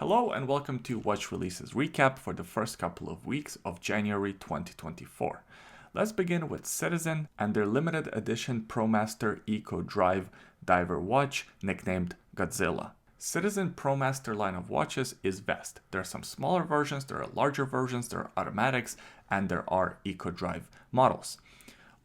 Hello and welcome to Watch Releases Recap for the first couple of weeks of January 2024. Let's begin with Citizen and their limited edition ProMaster Eco Drive Diver watch nicknamed Godzilla. Citizen ProMaster line of watches is vast. There are some smaller versions, there are larger versions, there are automatics, and there are Eco Drive models.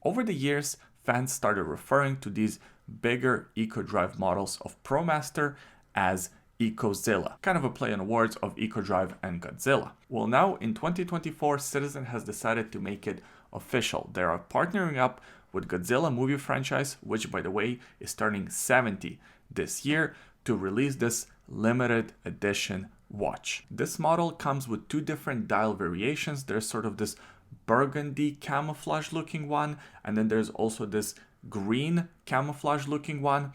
Over the years, fans started referring to these bigger Eco Drive models of ProMaster as Ecozilla, kind of a play on words of Eco Drive and Godzilla. Well, now in 2024, Citizen has decided to make it official. They are partnering up with Godzilla movie franchise, which by the way is turning 70 this year, to release this limited edition watch. This model comes with two different dial variations. There's sort of this burgundy camouflage looking one, and then there's also this green camouflage looking one.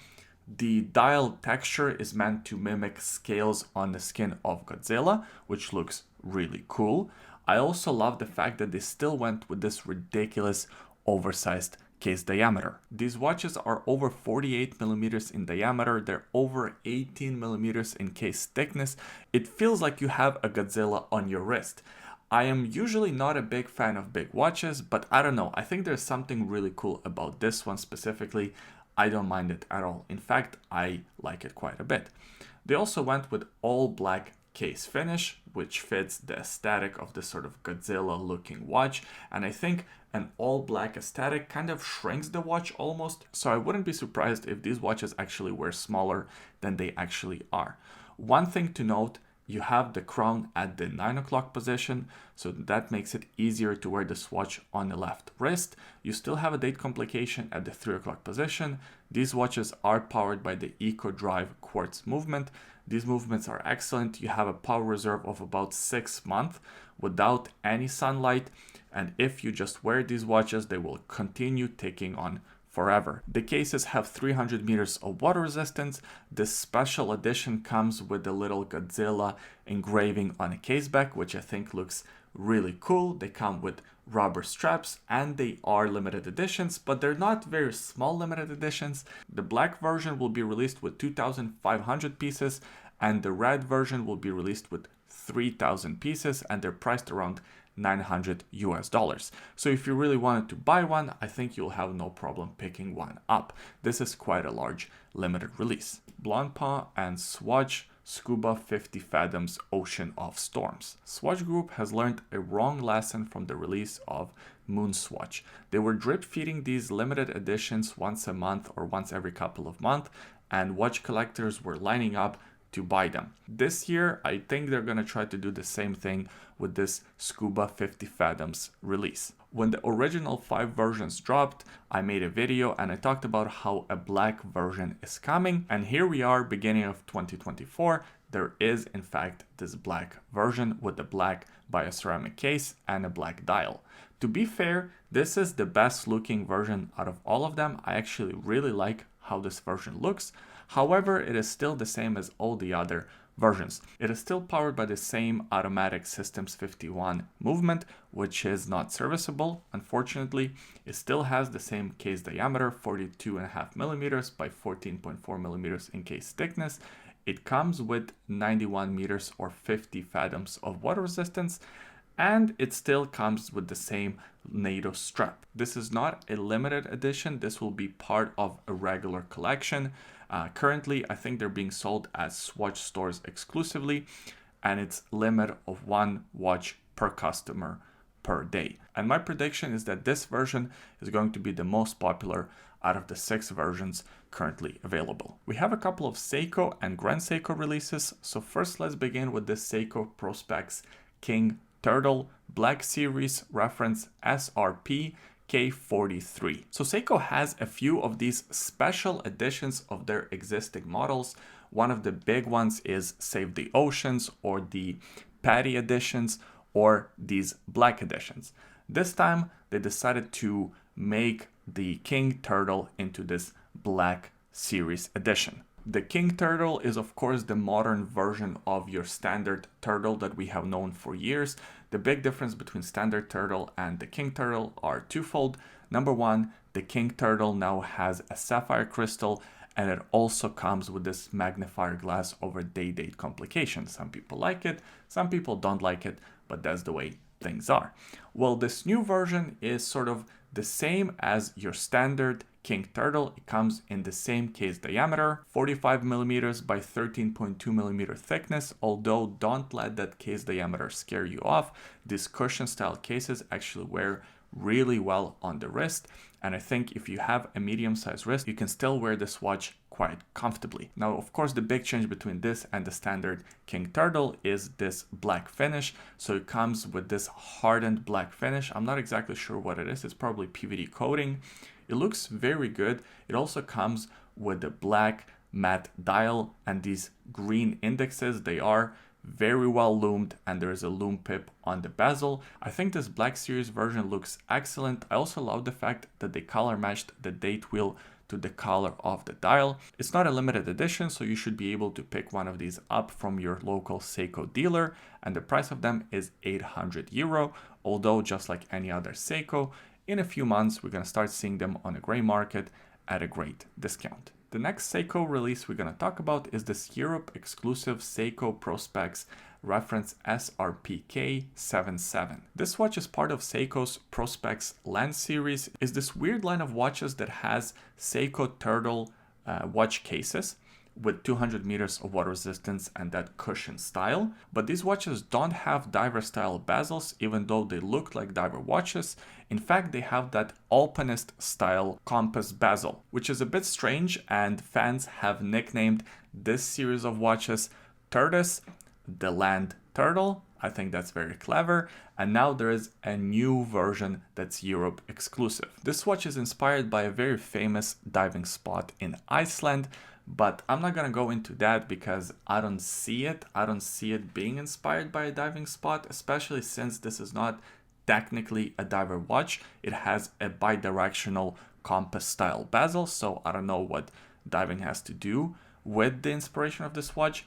The dial texture is meant to mimic scales on the skin of Godzilla, which looks really cool. I also love the fact that they still went with this ridiculous oversized case diameter. These watches are over 48 millimeters in diameter, they're over 18 millimeters in case thickness. It feels like you have a Godzilla on your wrist. I am usually not a big fan of big watches, but I don't know, I think there's something really cool about this one specifically. I don't mind it at all. In fact, I like it quite a bit. They also went with all black case finish, which fits the aesthetic of this sort of Godzilla looking watch. And I think an all black aesthetic kind of shrinks the watch almost. So I wouldn't be surprised if these watches actually were smaller than they actually are. One thing to note, you have the crown at the 9 o'clock position, so that makes it easier to wear this watch on the left wrist. You still have a date complication at the 3 o'clock position. These watches are powered by the Eco Drive quartz movement. These movements are excellent. You have a power reserve of about 6 months without any sunlight, and if you just wear these watches, they will continue ticking on forever. The cases have 300 meters of water resistance. This special edition comes with the little Godzilla engraving on a case back, which I think looks really cool. They come with rubber straps and they are limited editions, but they're not very small limited editions. The black version will be released with 2,500 pieces and the red version will be released with 3,000 pieces, and they're priced around $900 US. So if you really wanted to buy one, I think you'll have no problem picking one up. This is quite a large limited release. Blancpain and Swatch Scuba 50-Fathoms Ocean of Storms. Swatch Group has learned a wrong lesson from the release of Swatch. They were drip feeding these limited editions once a month or once every couple of months, and watch collectors were lining up to buy them. This year, I think they're gonna try to do the same thing with this Scuba 50-Fathoms release. When the original 5 versions dropped, I made a video and I talked about how a black version is coming, and here we are, beginning of 2024. There is in fact this black version with the black bioceramic case and a black dial. To be fair, this is the best looking version out of all of them. I actually really like how this version looks. However, it is still the same as all the other versions. It is still powered by the same automatic Systems 51 movement, which is not serviceable. Unfortunately, it still has the same case diameter, 42.5 millimeters by 14.4 millimeters in case thickness. It comes with 91 meters or 50 fathoms of water resistance, and it still comes with the same NATO strap. This is not a limited edition. This will be part of a regular collection. Currently, I think they're being sold at Swatch stores exclusively, and it's limit of 1 watch per customer per day. And my prediction is that this version is going to be the most popular out of the 6 versions currently available. We have a couple of Seiko and Grand Seiko releases. So first, let's begin with this Seiko Prospex King Turtle Black Series reference SRP K43. So Seiko has a few of these special editions of their existing models. One of the big ones is Save the Oceans or the Patty editions or these black editions. This time they decided to make the King Turtle into this Black Series edition. The King Turtle is of course the modern version of your standard turtle that we have known for years. The big difference between standard turtle and the King Turtle are twofold. Number one, the King Turtle now has a sapphire crystal and it also comes with this magnifier glass over day-date complications. Some people like it, some people don't like it, but that's the way things are. Well, this new version is sort of the same as your standard King Turtle. It comes in the same case diameter, 45 millimeters by 13.2 millimeter thickness, although don't let that case diameter scare you off. These cushion style cases actually wear really well on the wrist, and I think if you have a medium-sized wrist, you can still wear this watch quite comfortably. Now, of course, the big change between this and the standard King Turtle is this black finish. So it comes with this hardened black finish. I'm not exactly sure what it is. It's probably PVD coating. It looks very good. It also comes with the black matte dial and these green indexes. They are very well loomed, and there is a lume pip on the bezel. I think this Black Series version looks excellent. I also love the fact that they color matched the date wheel to the color of the dial. It's not a limited edition, so you should be able to pick one of these up from your local Seiko dealer, and the price of them is €800, although just like any other Seiko, in a few months we're going to start seeing them on the gray market at a great discount. The next Seiko release we're going to talk about is this Europe exclusive Seiko Prospex reference SRPK 77. This watch is part of Seiko's Prospex Land series. Is this weird line of watches that has Seiko Turtle watch cases with 200 meters of water resistance and that cushion style. But these watches don't have diver style bezels, even though they look like diver watches. In fact, they have that alpinist style compass bezel, which is a bit strange, and fans have nicknamed this series of watches Tortoise, the Land Turtle. I think that's very clever. And now there is a new version that's Europe exclusive. This watch is inspired by a very famous diving spot in Iceland, but I'm not gonna go into that because I don't see it. I don't see it being inspired by a diving spot, especially since this is not technically a diver watch. It has a bidirectional compass style bezel, so I don't know what diving has to do with the inspiration of this watch.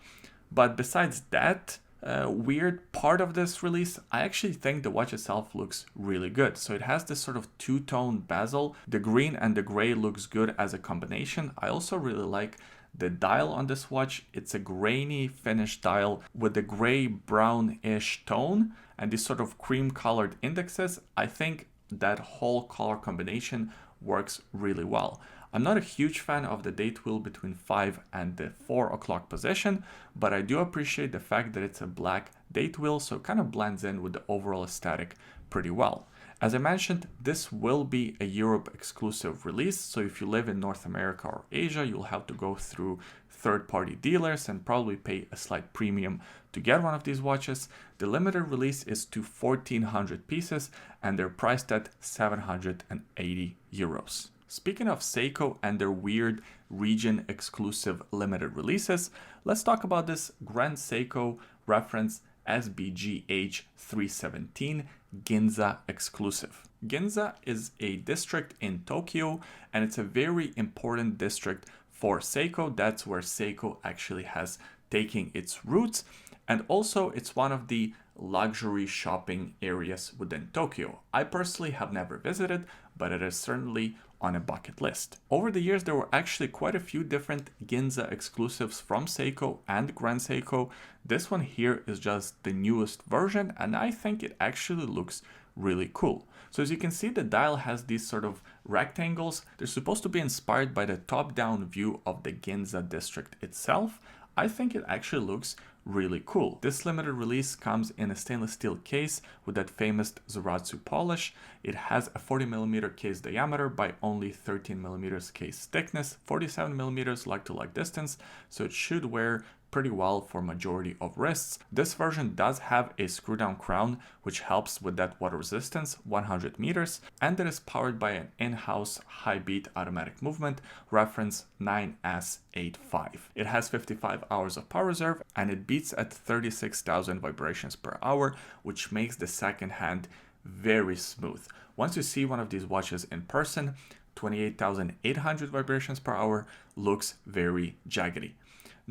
But besides that weird part of this release, I actually think the watch itself looks really good. So it has this sort of two-tone bezel. The green and the gray looks good as a combination. I also really like the dial on this watch. It's a grainy finish dial with a gray brownish tone and these sort of cream colored indexes. I think that whole color combination works really well. I'm not a huge fan of the date wheel between 5 and the 4 o'clock position, but I do appreciate the fact that it's a black date wheel, so it kind of blends in with the overall aesthetic pretty well. As I mentioned, this will be a Europe exclusive release, so if you live in North America or Asia, you'll have to go through third-party dealers and probably pay a slight premium to get one of these watches. The limited release is to 1,400 pieces and they're priced at €780. Speaking of Seiko and their weird region exclusive limited releases, let's talk about this Grand Seiko reference SBGH 317 Ginza exclusive. Ginza is a district in Tokyo, and it's a very important district for Seiko. That's where Seiko actually has taken its roots, and also it's one of the luxury shopping areas within Tokyo. I personally have never visited, but it is certainly on a bucket list. Over the years, there were actually quite a few different Ginza exclusives from Seiko and Grand Seiko. This one here is just the newest version, and I think it actually looks really cool. So as you can see, the dial has these sort of rectangles. They're supposed to be inspired by the top-down view of the Ginza district itself. I think it actually looks really cool. This limited release comes in a stainless steel case with that famous Zaratsu polish. It has a 40mm case diameter by only 13mm case thickness, 47mm lug-to-lug distance, so it should wear pretty well for majority of wrists. This version does have a screw down crown which helps with that water resistance, 100 meters, and it is powered by an in-house high beat automatic movement reference 9S85. It has 55 hours of power reserve and it beats at 36,000 vibrations per hour, which makes the second hand very smooth. Once you see one of these watches in person, 28,800 vibrations per hour looks very jaggedy.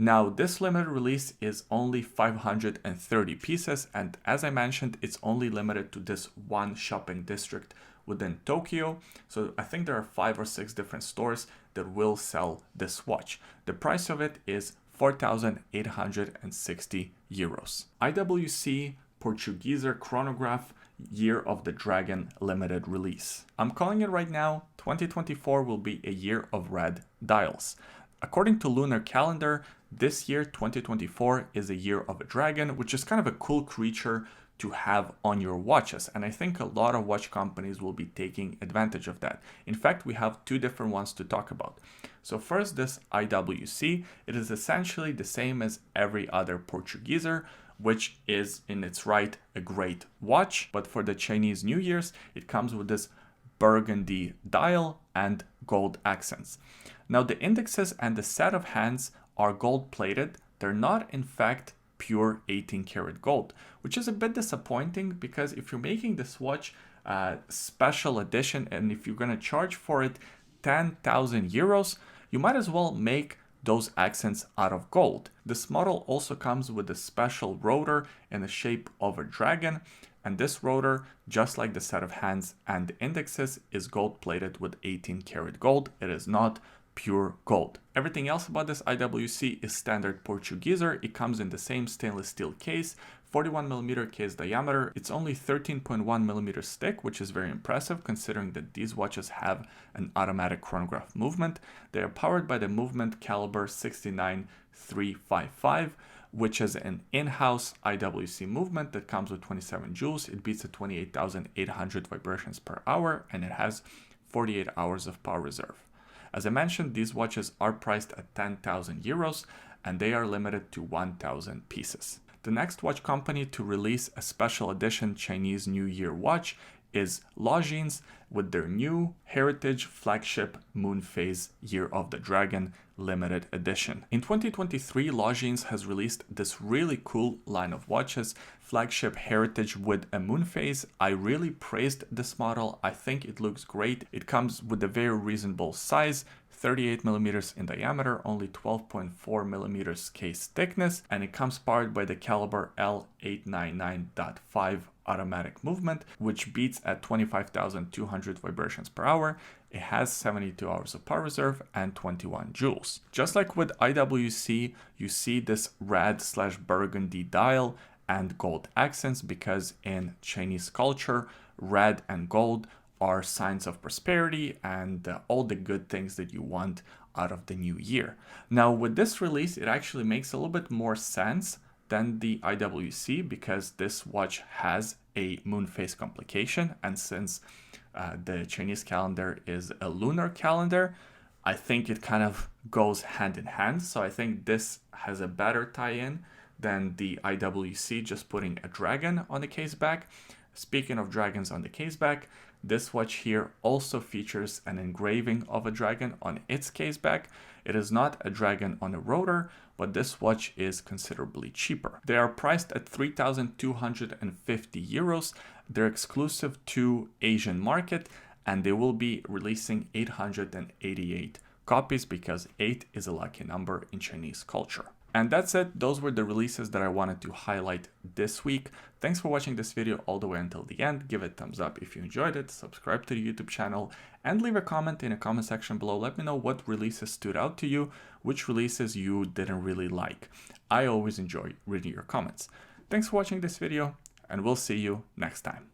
Now, this limited release is only 530 pieces, and as I mentioned, it's only limited to this one shopping district within Tokyo. So I think there are 5 or 6 different stores that will sell this watch. The price of it is 4,860 euros. IWC Portuguieser Chronograph Year of the Dragon limited release. I'm calling it right now, 2024 will be a year of red dials. According to lunar calendar, this year 2024 is a year of a dragon, which is kind of a cool creature to have on your watches, and I think a lot of watch companies will be taking advantage of that. In fact, we have two different ones to talk about. So first, this IWC, it is essentially the same as every other Portugieser, which is in its right a great watch, but for the Chinese New Year's, it comes with this burgundy dial and gold accents. Now the indexes and the set of hands are gold plated. They're not in fact pure 18 karat gold, which is a bit disappointing because if you're making this watch special edition and if you're going to charge for it 10,000 euros, you might as well make those accents out of gold. This model also comes with a special rotor in the shape of a dragon, and this rotor, just like the set of hands and the indexes, is gold plated with 18 karat gold. It is not pure gold. Everything else about this IWC is standard Portugieser. It comes in the same stainless steel case, 41mm case diameter. It's only 13.1mm thick, which is very impressive considering that these watches have an automatic chronograph movement. They are powered by the movement caliber 69355, which is an in-house IWC movement that comes with 27 joules. It beats at 28,800 vibrations per hour, and it has 48 hours of power reserve. As I mentioned, these watches are priced at 10,000 euros and they are limited to 1,000 pieces. The next watch company to release a special edition Chinese New Year watch is Longines with their new heritage flagship Moonphase Year of the Dragon limited edition. In 2023, Longines has released this really cool line of watches, flagship heritage with a Moonphase. I really praised this model. I think it looks great. It comes with a very reasonable size, 38mm in diameter, only 12.4mm case thickness, and it comes powered by the caliber L899.5 automatic movement, which beats at 25,200 vibrations per hour. It has 72 hours of power reserve and 21 joules. Just like with IWC, you see this red/burgundy dial and gold accents because in Chinese culture, red and gold are signs of prosperity and all the good things that you want out of the new year. Now with this release, it actually makes a little bit more sense than the IWC because this watch has a Moonphase complication, and since the Chinese calendar is a lunar calendar, I think it kind of goes hand in hand. So I think this has a better tie-in than the IWC just putting a dragon on the case back. Speaking of dragons on the case back, this watch here also features an engraving of a dragon on its case back. It is not a dragon on a rotor, but this watch is considerably cheaper. They are priced at 3,250 euros. They're exclusive to Asian market, and they will be releasing 888 copies because 8 is a lucky number in Chinese culture. And that's it. Those were the releases that I wanted to highlight this week. Thanks for watching this video all the way until the end. Give it a thumbs up if you enjoyed it, subscribe to the YouTube channel, and leave a comment in the comment section below. Let me know what releases stood out to you, which releases you didn't really like. I always enjoy reading your comments. Thanks for watching this video, and we'll see you next time.